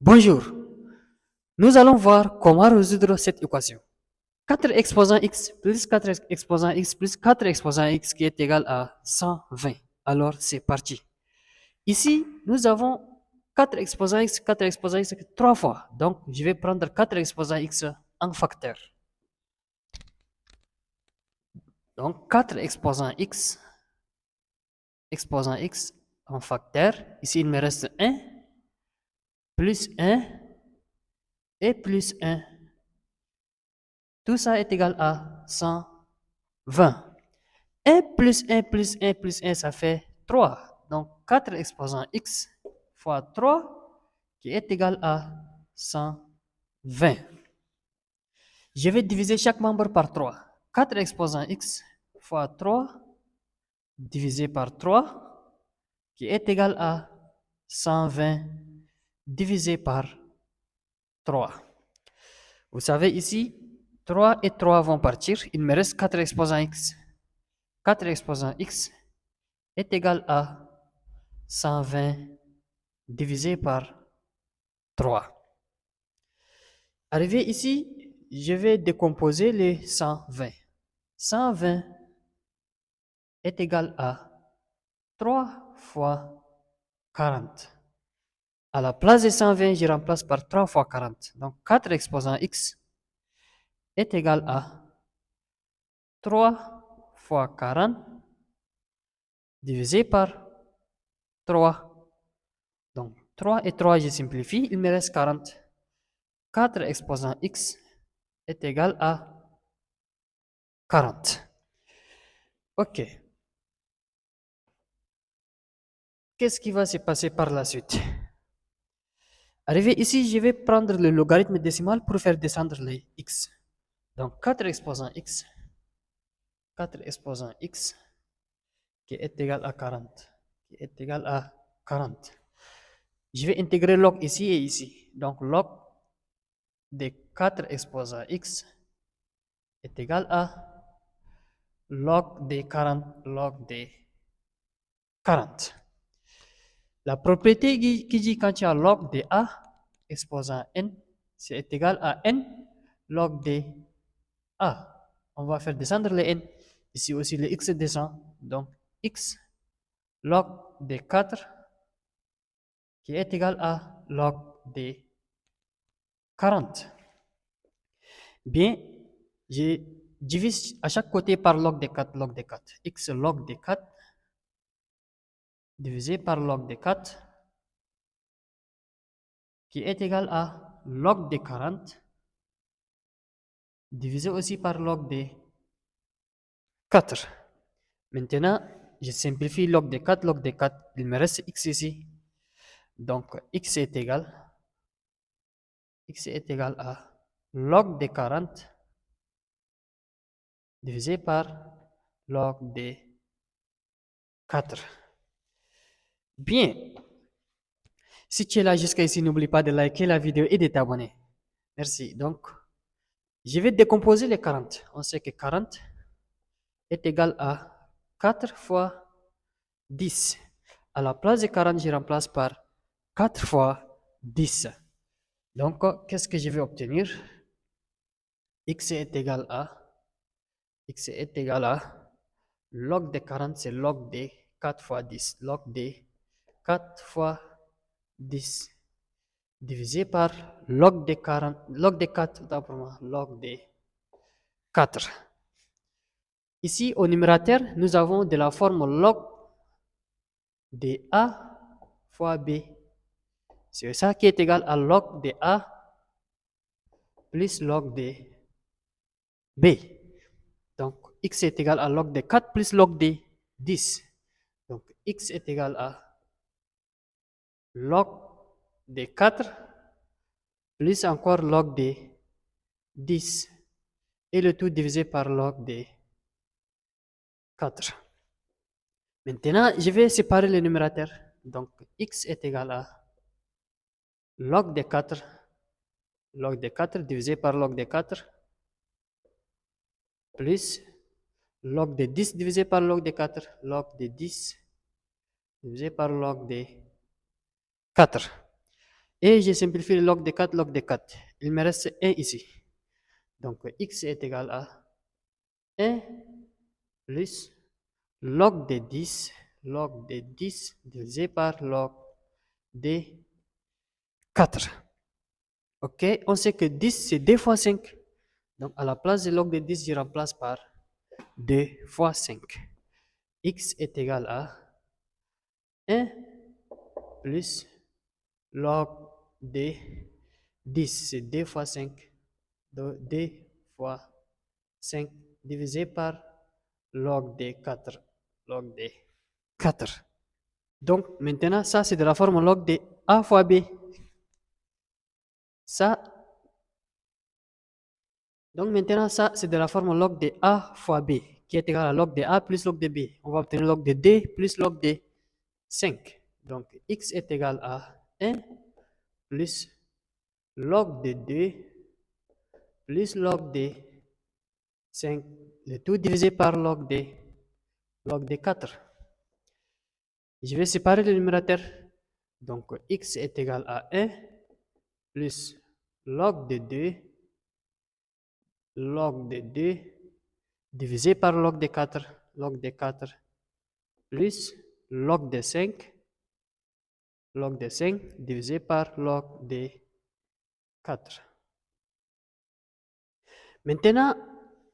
Bonjour, nous allons voir comment résoudre cette équation. 4 exposant x plus 4 exposant x plus 4 exposant x qui est égal à 120. Alors, c'est parti. Ici, nous avons 4 exposant x, 4 exposant x 3 fois. Donc, je vais prendre 4 exposant x en facteur. Donc, 4 exposant x en facteur. Ici, il me reste 1, plus 1 et plus 1. Tout ça est égal à 120. 1 plus 1 plus 1 plus 1, ça fait 3. Donc, 4 exposant x fois 3 qui est égal à 120. Je vais diviser chaque membre par 3. 4 exposant x fois 3 divisé par 3 qui est égal à 120 divisé par 3. Vous savez ici, 3 et 3 vont partir. Il me reste 4 exposant x. 4 exposant x est égal à 120 divisé par 3. Arrivé ici, je vais décomposer les 120. 120 est égal à 3 fois 40. À la place de 120, je remplace par 3 fois 40. Donc 4 exposant x est égal à 3 fois 40 divisé par 3. Donc 3 et 3, je simplifie, il me reste 40. 4 exposant x est égal à 40. OK. Qu'est-ce qui va se passer par la suite? Arrivé ici, je vais prendre le logarithme décimal pour faire descendre les x. Donc 4 exposant x qui est égal à 40. Qui est égal à 40. Je vais intégrer log ici et ici. Donc log de 4 exposant x est égal à log de 40, log de 40. La propriété qui dit quand tu as log de a exposant n, c'est égal à n log de a. On va faire descendre les n. Ici aussi, le x descend. Donc, x log de 4 qui est égal à log de 40. Bien, je divise à chaque côté par log de 4, log de 4. X log de 4 divisé par log de 4 qui est égal à log de 40 divisé aussi par log de 4. Maintenant, je simplifie log de 4, log de 4. Il me reste x ici. Donc, x est égal à log de 40 divisé par log de 4. Bien. Si tu es là jusqu'à ici, n'oublie pas de liker la vidéo et de t'abonner. Merci. Donc, je vais décomposer les 40. On sait que 40 est égal à 4 fois 10. À la place de 40, je remplace par 4 fois 10. Donc, qu'est-ce que je vais obtenir? X est égal à log de 40, c'est log de 4 fois 10. Log de 4 fois 10 divisé par log de 40, log de 4, log de 4. Ici, au numérateur, nous avons de la forme log de A fois B. C'est ça qui est égal à log de A plus log de B. Donc, x est égal à log de 4 plus log de 10. Donc, x est égal à log de 4 plus encore log de 10. Et le tout divisé par log de 4. Maintenant, je vais séparer les numérateurs. Donc, x est égal à log de 4 divisé par log de 4 plus log de 10 divisé par log de 4, log de 10 divisé par log de 4. Et j'ai simplifié le log de 4, log de 4. Il me reste 1 ici. Donc, x est égal à 1 plus log de 10 divisé par log de 4. Ok, on sait que 10 c'est 2 fois 5. Donc, à la place de log de 10, je remplace par 2 fois 5. X est égal à 1 plus log de 10, c'est 2 fois 5. Donc, 2 fois 5 divisé par log de 4. Log de 4. Donc, maintenant, ça, c'est de la forme log de A fois B. Ça, donc maintenant, ça, c'est de la forme log de A fois B, qui est égal à log de A plus log de B. On va obtenir log de D plus log de 5. Donc, x est égal à 1 plus log de 2 plus log de 5, le tout divisé par log de 4. Je vais séparer le numérateur. Donc, x est égal à 1 plus log de 2 divisé par log de 4 plus log de 5 divisé par log de 4. Maintenant,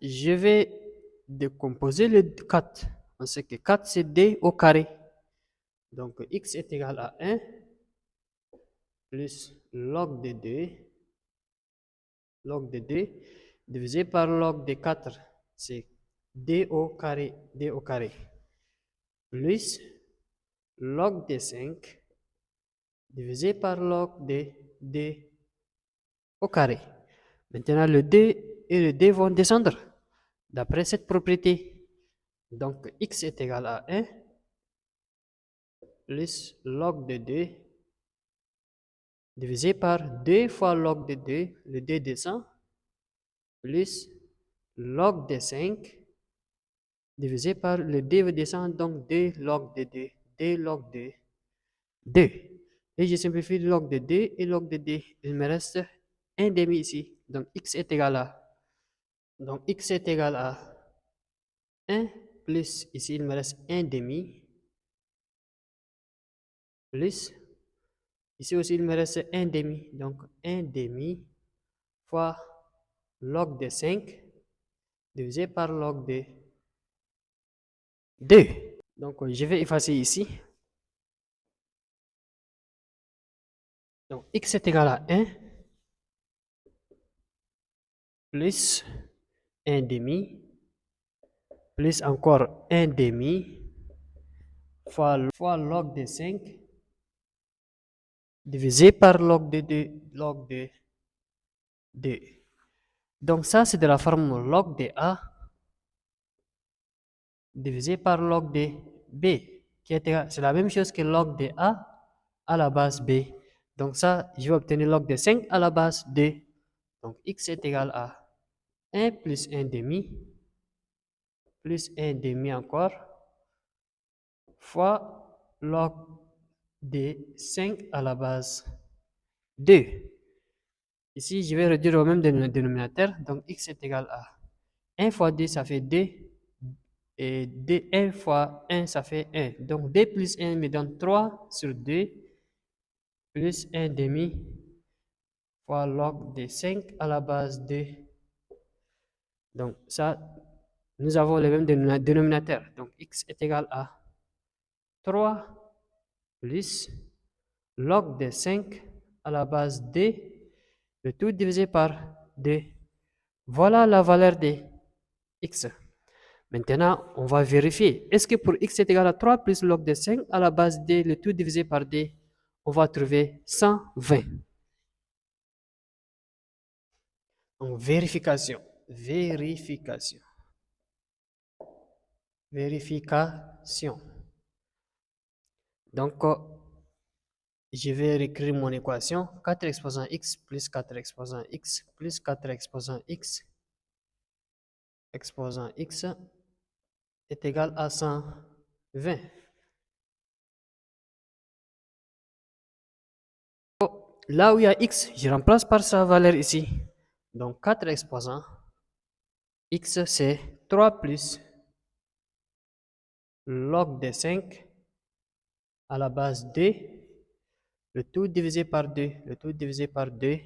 je vais décomposer le 4. On sait que 4 c'est d au carré. Donc x est égal à 1 plus log de 2 divisé par log de 4. C'est d au carré, plus log de 5 divisé par log de d au carré. Maintenant, le d et le d vont descendre d'après cette propriété. Donc, x est égal à 1 plus log de 2 divisé par 2 fois log de 2, le 2 descend, plus log de 5 divisé par le 2 descend, donc 2 log de 2, 2 log de 2. Et je simplifie log de 2 et log de 2. Il me reste 1 demi ici. Donc x est égal à, x est égal à 1 plus, ici il me reste 1 demi, plus, ici aussi il me reste 1 demi. Donc 1 demi fois log de 5 divisé par log de 2. Donc, je vais effacer ici. Donc, x est égal à 1 plus 1 demi plus encore 1 demi fois log de 5 divisé par log de 2. Log de 2. Donc, ça, c'est de la forme log de A divisé par log de B, qui est égal, c'est la même chose que log de A à la base B. Donc ça, je vais obtenir log de 5 à la base 2. Donc x est égal à 1 plus 1 demi plus 1 demi encore fois log de 5 à la base 2. Ici, je vais réduire au même dénominateur. Donc x est égal à 1 fois 2, ça fait 2. Et 1 fois 1, ça fait 1. Donc 2 plus 1 me donne 3 sur 2 plus 1 demi fois log de 5 à la base 2. Donc ça, nous avons le même dénominateur. Donc x est égal à 3 plus log de 5 à la base 2, le tout divisé par 2. Voilà la valeur de x. Maintenant, on va vérifier. Est-ce que pour x est égal à 3 plus log de 5 à la base 2, le tout divisé par 2, on va trouver 120. Donc, vérification. Donc, je vais réécrire mon équation. 4 exposant x plus 4 exposant x plus 4 exposant x est égal à 120. là où il y a x, je remplace par sa valeur ici. Donc 4 exposants. X, c'est 3 plus log de 5 à la base 2, le tout divisé par 2, le tout divisé par 2,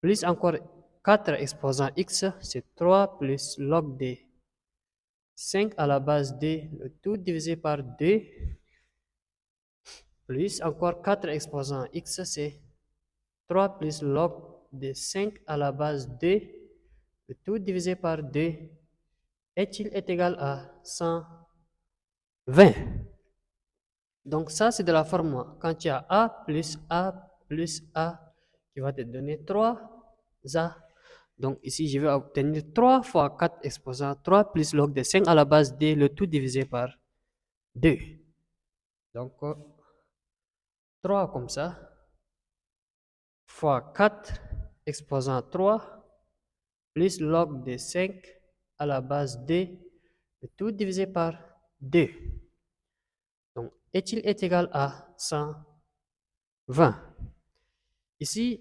plus encore 4 exposants x, c'est 3 plus log de 5 à la base 2, le tout divisé par 2, plus encore 4 exposants x, c'est 3 plus log de 5 à la base 2, le tout divisé par 2, est-il égal à 120? Donc ça, c'est de la forme quand il y a A plus A qui va te donner 3A. Donc ici, je vais obtenir 3 fois 4 exposants, 3 plus log de 5 à la base D, le tout divisé par 2. Donc 3 comme ça, fois 4 exposant 3, plus log de 5 à la base D, le tout divisé par 2. Donc, est-il égal à 120? Ici,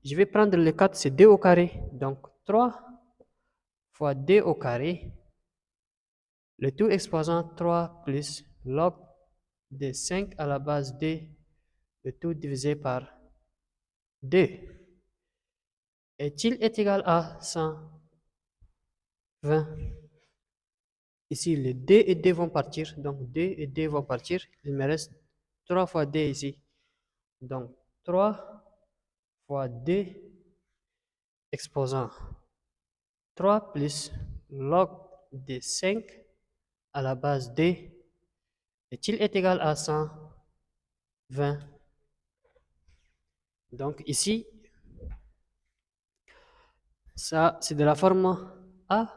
je vais prendre le 4, c'est 2 au carré. Donc, 3 fois 2 au carré, le tout exposant 3 plus log de 5 à la base 2, le tout divisé par 2. Est-il égal à 120? Ici, les 2 et 2 vont partir. Donc, 2 et 2 vont partir. Il me reste 3 fois 2 ici. Donc, 3 fois 2 exposant 3 plus log de 5 à la base 2 est-il égal à 120? Donc ici, ça c'est de la forme A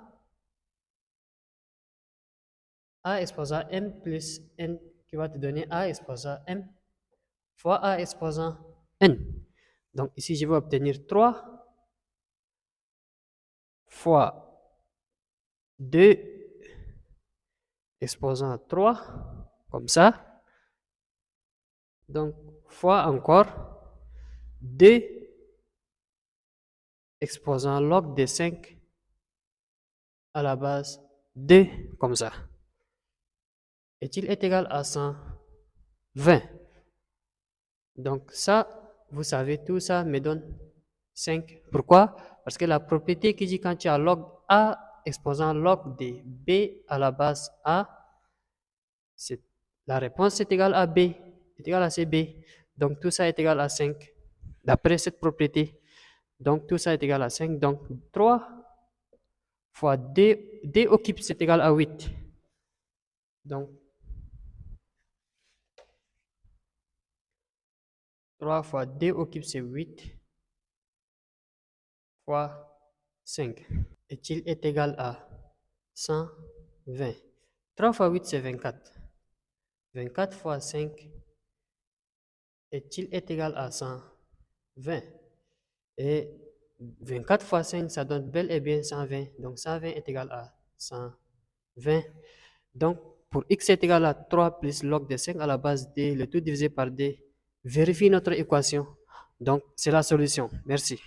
exposant M plus N qui va te donner A exposant M fois A exposant N. Donc ici, je vais obtenir 3 fois 2 exposant 3, comme ça. Donc, fois encore 2 exposant log de 5 à la base 2, comme ça. Est-il égal à 120? Donc ça, vous savez, tout ça me donne 5. Pourquoi? Parce que la propriété qui dit quand tu as log A exposant log de B à la base A, la réponse est égale à B, est égale à CB. Donc tout ça est égal à 5, d'après cette propriété. Donc tout ça est égal à 5. Donc 3 fois D, D au cube, c'est égal à 8. Donc 3 fois D au cube, c'est 8 fois 5. Est-il égal à 120? 3 fois 8, c'est 24. 24 fois 5 est-il égal à 120? Et 24 fois 5, ça donne bel et bien 120. Donc 120 est égal à 120. Donc pour x est égal à 3 plus log de 5 à la base d, le tout divisé par d, vérifie notre équation. Donc c'est la solution. Merci.